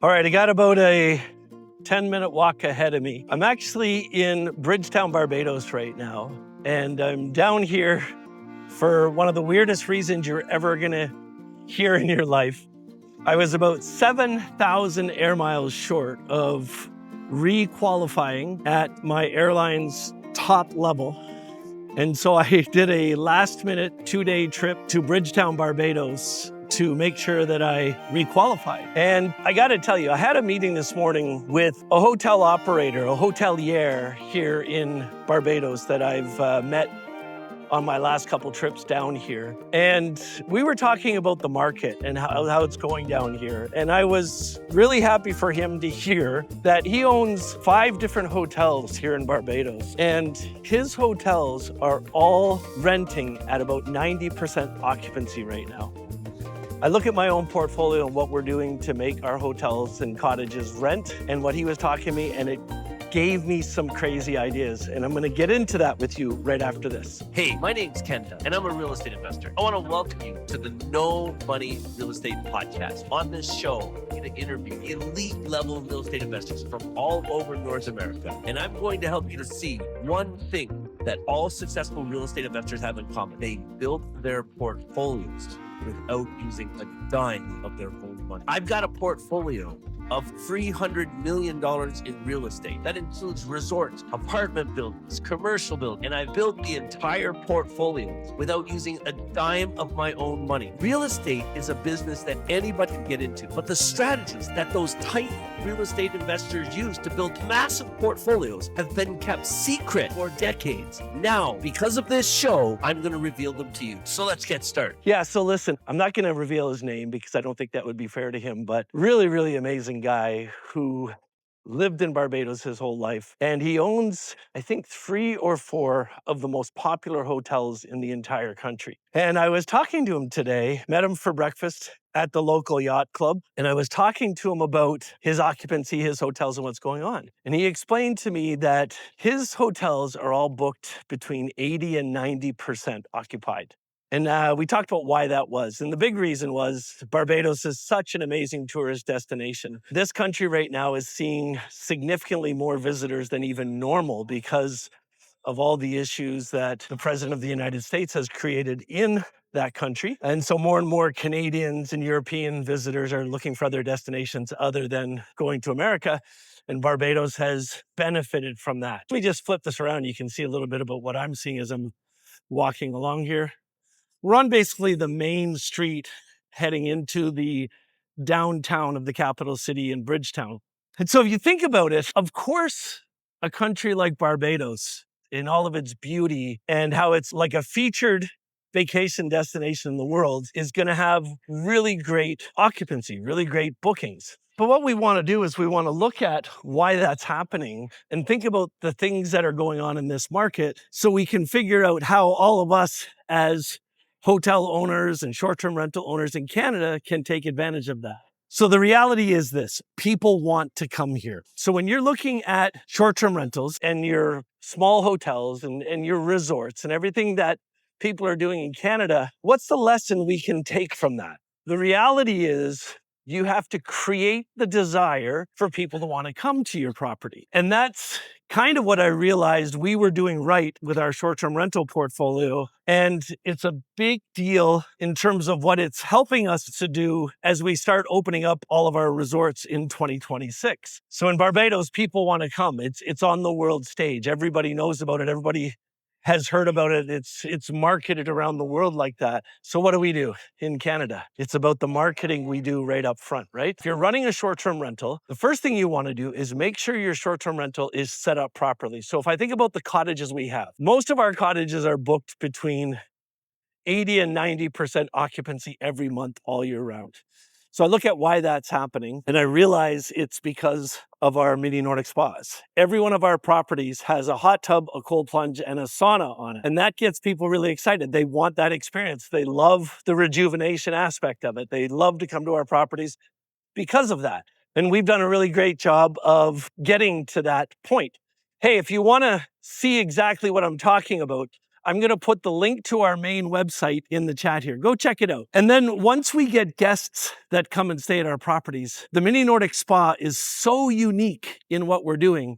All right, I got about a 10-minute walk ahead of me. I'm actually in Bridgetown, Barbados right now, and I'm down here for one of the weirdest reasons you're ever gonna hear in your life. I was about 7,000 air miles short of re-qualifying at my airline's top level. And so I did a last-minute 2-day trip to Bridgetown, Barbados to make sure that I re-qualified. And I gotta tell you, I had a meeting this morning with a hotel operator, a hotelier here in Barbados that I've met on my last couple trips down here. And we were talking about the market and how it's going down here. And I was really happy for him to hear that he owns 5 different hotels here in Barbados. And his hotels are all renting at about 90% occupancy right now. I look at my own portfolio and what we're doing to make our hotels and cottages rent and what he was talking to me, and it gave me some crazy ideas, and I'm gonna get into that with you right after this. Hey, my name's Ken Dunn, and I'm a real estate investor. I wanna welcome you to the No Money Real Estate Podcast. On this show, I'm gonna interview elite level real estate investors from all over North America, and I'm going to help you to see one thing that all successful real estate investors have in common. They built their portfolios without using a dime of their own money. I've got a portfolio of $300 million in real estate. That includes resorts, apartment buildings, commercial buildings, and I built the entire portfolio without using a dime of my own money. Real estate is a business that anybody can get into, but the strategies that those tight real estate investors use to build massive portfolios have been kept secret for decades. Now, because of this show, I'm gonna reveal them to you. So let's get started. Yeah, so listen, I'm not gonna reveal his name because I don't think that would be fair to him, but really, really amazing guy who lived in Barbados his whole life. And he owns, I think, 3 or 4 of the most popular hotels in the entire country. And I was talking to him today, met him for breakfast at the local yacht club. And I was talking to him about his occupancy, his hotels, and what's going on. And he explained to me that his hotels are all booked between 80 and 90% occupied. And we talked about why that was. And the big reason was Barbados is such an amazing tourist destination. This country right now is seeing significantly more visitors than even normal because of all the issues that the President of the United States has created in that country. And so more and more Canadians and European visitors are looking for other destinations other than going to America. And Barbados has benefited from that. Let me just flip this around. You can see a little bit about what I'm seeing as I'm walking along here. We're on basically the main street heading into the downtown of the capital city in Bridgetown. And so if you think about it, of course, a country like Barbados, in all of its beauty and how it's like a featured vacation destination in the world, is going to have really great occupancy, really great bookings. But what we want to do is we want to look at why that's happening and think about the things that are going on in this market so we can figure out how all of us as hotel owners and short-term rental owners in Canada can take advantage of that. So the reality is this: people want to come here. So when you're looking at short-term rentals and your small hotels and your resorts and everything that people are doing in Canada, what's the lesson we can take from that? The reality is you have to create the desire for people to want to come to your property. And that's kind of what I realized we were doing right with our short-term rental portfolio. And it's a big deal in terms of what it's helping us to do as we start opening up all of our resorts in 2026. So in Barbados, people want to come. It's on the world stage. Everybody knows about it. Everybody has heard about it. It's marketed around the world like that. So what do we do in Canada? It's about the marketing we do right up front, right? If you're running a short-term rental, the first thing you want to do is make sure your short-term rental is set up properly. So if I think about the cottages we have, most of our cottages are booked between 80 and 90% occupancy every month all year round. So I look at why that's happening, and I realize it's because of our Mini Nordic Spas. Every one of our properties has a hot tub, a cold plunge, and a sauna on it. And that gets people really excited. They want that experience. They love the rejuvenation aspect of it. They love to come to our properties because of that. And we've done a really great job of getting to that point. Hey, if you want to see exactly what I'm talking about, I'm going to put the link to our main website in the chat here. Go check it out. And then once we get guests that come and stay at our properties, the Mini Nordic Spa is so unique in what we're doing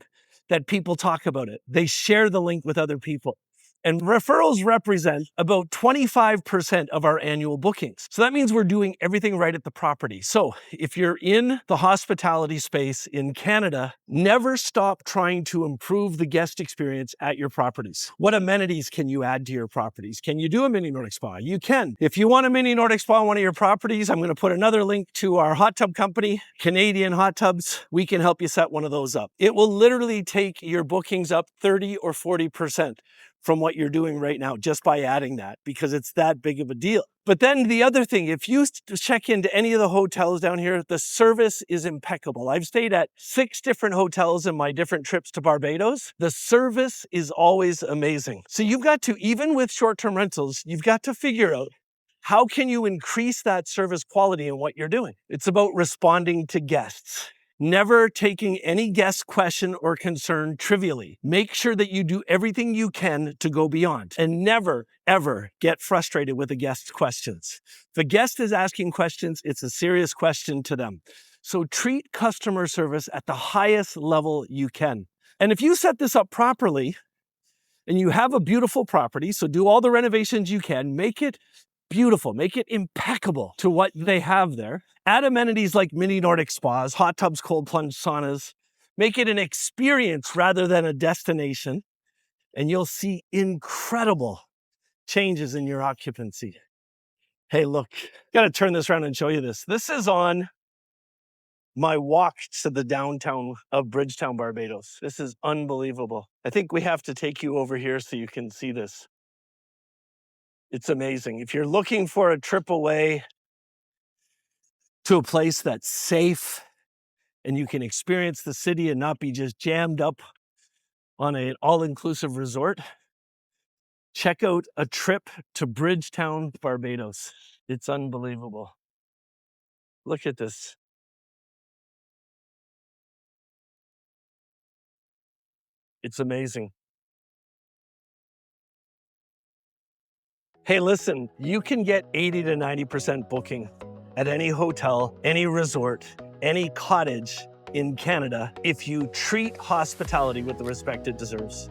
that people talk about it. They share the link with other people. And referrals represent about 25% of our annual bookings. So that means we're doing everything right at the property. So if you're in the hospitality space in Canada, never stop trying to improve the guest experience at your properties. What amenities can you add to your properties? Can you do a Mini Nordic Spa? You can. If you want a Mini Nordic Spa on one of your properties, I'm going to put another link to our hot tub company, Canadian Hot Tubs. We can help you set one of those up. It will literally take your bookings up 30 or 40% from what you're doing right now just by adding that, because it's that big of a deal. But then the other thing, if you check into any of the hotels down here, the service is impeccable. I've stayed at 6 different hotels in my different trips to Barbados. The service is always amazing. So you've got to, even with short-term rentals, you've got to figure out how can you increase that service quality in what you're doing. It's about responding to guests. Never taking any guest question or concern trivially. Make sure that you do everything you can to go beyond, and never, ever get frustrated with a guest's questions. If a guest is asking questions, it's a serious question to them. So treat customer service at the highest level you can. And if you set this up properly, and you have a beautiful property, so do all the renovations you can, make it beautiful, make it impeccable to what they have there. Add amenities like mini Nordic spas, hot tubs, cold plunge saunas. Make it an experience rather than a destination, and you'll see incredible changes in your occupancy. Hey, look, got to turn this around and show you this. This is on my walk to the downtown of Bridgetown, Barbados. This is unbelievable. I think we have to take you over here so you can see this. It's amazing. If you're looking for a trip away to a place that's safe and you can experience the city and not be just jammed up on an all-inclusive resort, check out a trip to Bridgetown, Barbados. It's unbelievable. Look at this. It's amazing. Hey, listen, you can get 80 to 90% booking at any hotel, any resort, any cottage in Canada if you treat hospitality with the respect it deserves.